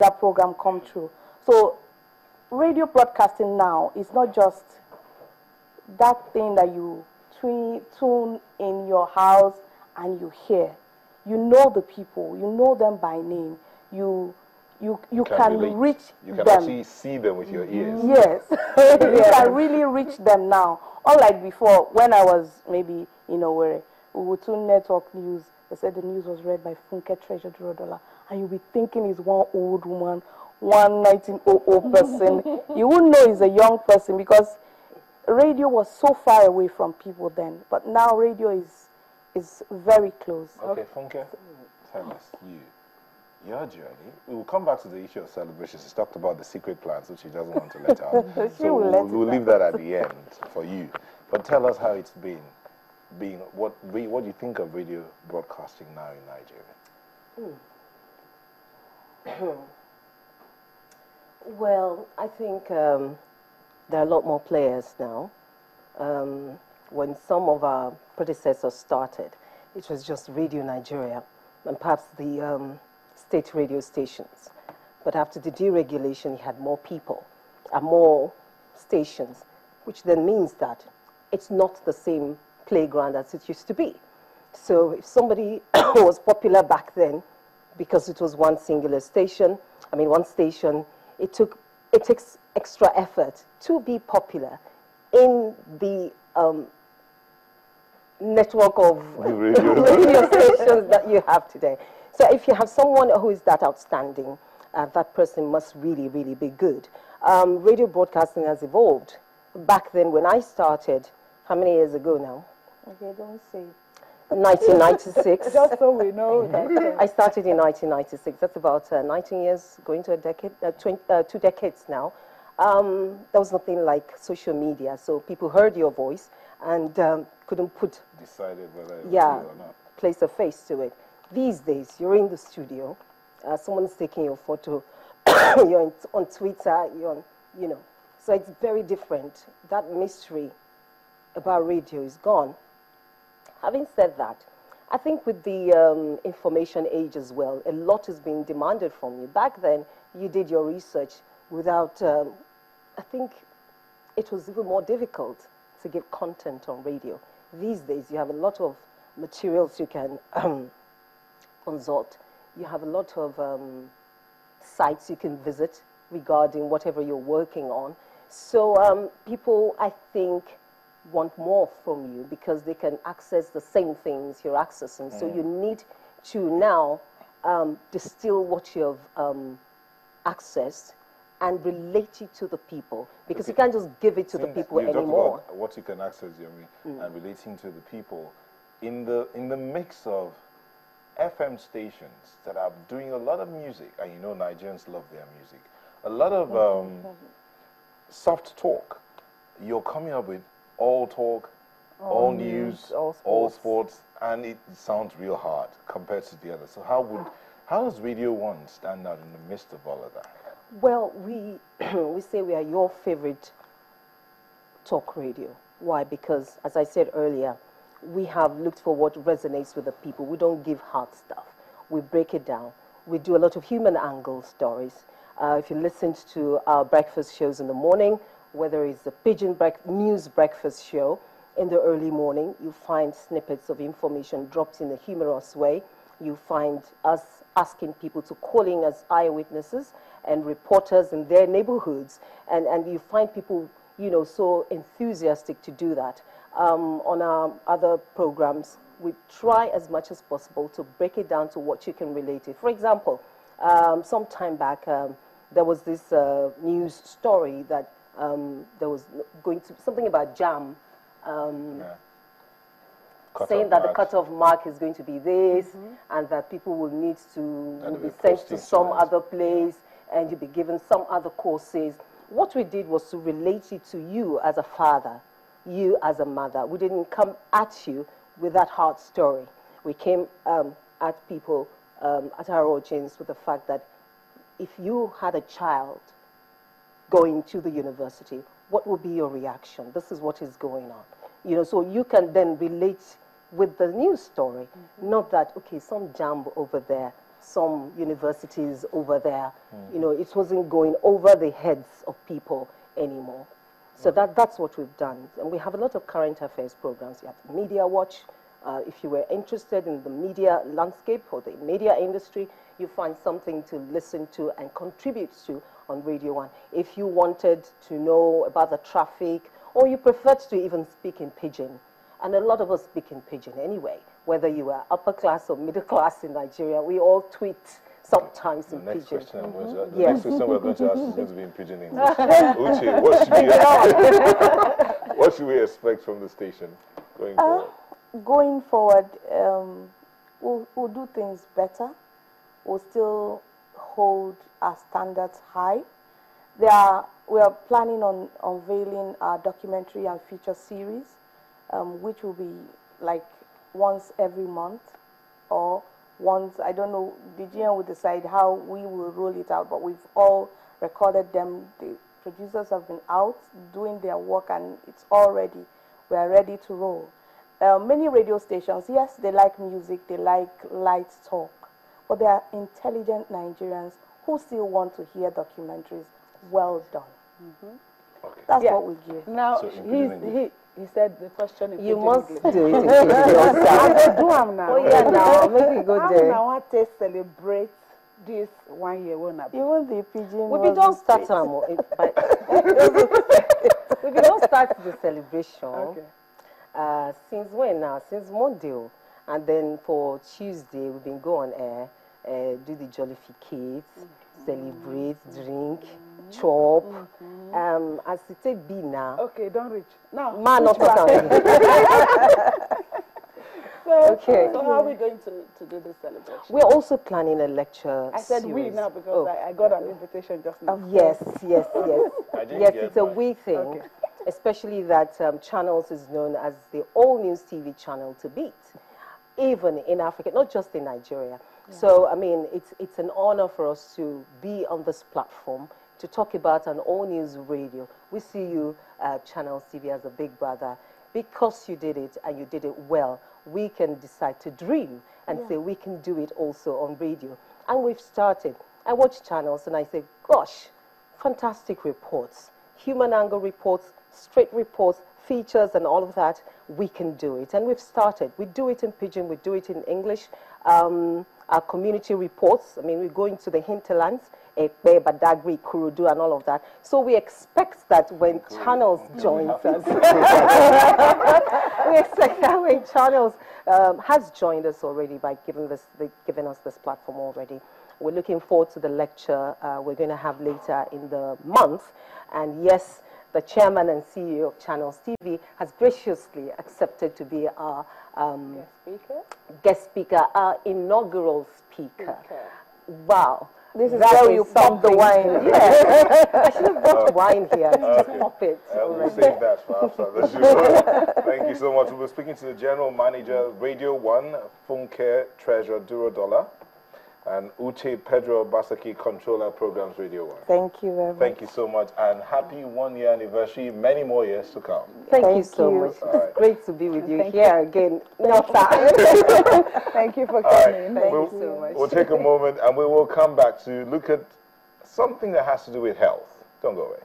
that program come true. So radio broadcasting now is not just that thing that you tune in your house and you hear. You know the people, you know them by name. You can reach you can them. actually see them with your ears. Yes, you can really reach them now. Unlike before, when I was maybe where we would tune network news. They said the news was read by Funke Treasure Durodola, and you'll be thinking it's one old woman, one 1900 person. You wouldn't know it's a young person because radio was so far away from people then. But now radio is very close. Okay, Funke, tell us your journey. We will come back to the issue of celebrations. She's talked about the secret plans, which she doesn't want to let out. So we'll leave that at the end for you. But tell us how it's been. What do you think of radio broadcasting now in Nigeria? Well, I think there are a lot more players now. When some of our predecessors started, it was just Radio Nigeria and perhaps the state radio stations. But after the deregulation, you had more people and more stations, which then means that it's not the same playground as it used to be. So if somebody was popular back then because it was one singular station, one station, it takes extra effort to be popular in the network of radio stations that you have today. So if you have someone who is that outstanding, that person must really, really be good. Radio broadcasting has evolved. Back then when I started, how many years ago now? Okay, don't say. 1996. Just so we know that. I started in 1996. That's about 19 years, going to a decade, 2 decades now. There was nothing like social media, so people heard your voice and couldn't decided whether it was you or not. Place a face to it. These days, you're in the studio, someone's taking your photo, you're on Twitter, so it's very different. That mystery about radio is gone. Having said that, I think with the information age as well, a lot is being demanded from you. Back then, you did your research without, I think it was even more difficult to give content on radio. These days, you have a lot of materials you can consult. You have a lot of sites you can visit regarding whatever you're working on. So people, I think, want more from you because they can access the same things you're accessing. So you need to now distill what you've accessed and relate it to the people, because you can't just give it to the people anymore. About what you can access, and relating to the people in the mix of FM stations that are doing a lot of music, and Nigerians love their music. A lot of soft talk. You're coming up with all talk, all news, all sports, and it sounds real hard compared to the others. So how does Radio 1 stand out in the midst of all of that? Well, we say we are your favorite talk radio. Why? Because, as I said earlier, we have looked for what resonates with the people. We don't give hard stuff. We break it down. We do a lot of human angle stories. If you listened to our breakfast shows in the morning, whether it's the Pigeon News breakfast show in the early morning, you find snippets of information dropped in a humorous way. You find us asking people to call in as eyewitnesses and reporters in their neighborhoods. And you find people, so enthusiastic to do that. On our other programs, we try as much as possible to break it down to what you can relate to. For example, some time back, there was this news story that there was going to something about JAM, saying that the cutoff mark is going to be this, and that people will need to be sent to some other place, and you'll be given some other courses. What we did was to relate it to you as a father, you as a mother. We didn't come at you with that hard story. We came at people, at our audience, with the fact that if you had a child going to the university, what would be your reaction? This is what is going on. So you can then relate with the news story, not that, okay, some JAMB over there, some universities over there. You know, it wasn't going over the heads of people anymore. So that's what we've done. And we have a lot of current affairs programs. You have Media Watch. If you were interested in the media landscape or the media industry, you find something to listen to and contribute to on Radio 1. If you wanted to know about the traffic, or you preferred to even speak in Pidgin, and a lot of us speak in Pidgin anyway, whether you are upper class or middle class in Nigeria, we all tweet sometimes in Pidgin. Next question we're going to ask is going to be in Pidgin English. Uche, what should we expect from the station going forward? Going forward, we'll do things better. We'll still hold our standards high. We are planning on unveiling our documentary and feature series, which will be like once every month or once, I don't know, the GM will decide how we will roll it out, but we've all recorded them. The producers have been out doing their work and it's all ready. We are ready to roll. Many radio stations, yes, they like music, they like light talk, but they are intelligent Nigerians who still want to hear documentaries well done. Okay. That's what we give. Now, So he said the question is You must English. do it in Pidgin yourself. Do am now. Oh, yeah, now, make me go How there. now want to celebrate this 1 year won't be? Even the Pidgin We don't start we don't start the celebration. Okay. Since when now? Since Monday. And then for Tuesday, we've been go on air, do the jollificate, celebrate, drink, chop. As it be now. Okay, don't reach. Now, Man, not talking. Okay. So how are we going to do this celebration? We're also planning a lecture I said series. we now because I got an invitation just now. Yes. I didn't Yes, get it's a mine. we thing. Okay. Especially that Channels is known as the all-news TV channel to beat, even in Africa, not just in Nigeria. Yeah. So, I mean, it's an honor for us to be on this platform to talk about an all-news radio. We see you, Channels TV, as a big brother. Because you did it and you did it well, we can decide to dream and say we can do it also on radio. And we've started. I watch Channels and I say, gosh, fantastic reports, human angle reports, straight reports, features and all of that. We can do it. And we've started. We do it in Pidgin, we do it in English. Our community reports, I mean, we go into the hinterlands, Ekpe, Badagry, Kurudu, and all of that. So we expect that when Channels joins us, we expect that when Channels has joined us already by giving us this platform already. We're looking forward to the lecture we're going to have later in the month. And yes, the chairman and CEO of Channels TV has graciously accepted to be our guest speaker, our inaugural speaker. Wow. This is where you pump the wine. Yeah. I should have brought wine here. Just pop it. We'll save that for after the show. Thank you so much. We'll be speaking to the General Manager, Radio 1, Funke Treasure Durodola, and Uche Pedro Basaki, Controller, Programs Radio 1. Thank you very much. Thank you so much, and happy 1 year anniversary, many more years to come. Thank you so much. It's great to be with you here again. Thank you for coming. Thank you so much. We'll take a moment and we will come back to look at something that has to do with health. Don't go away.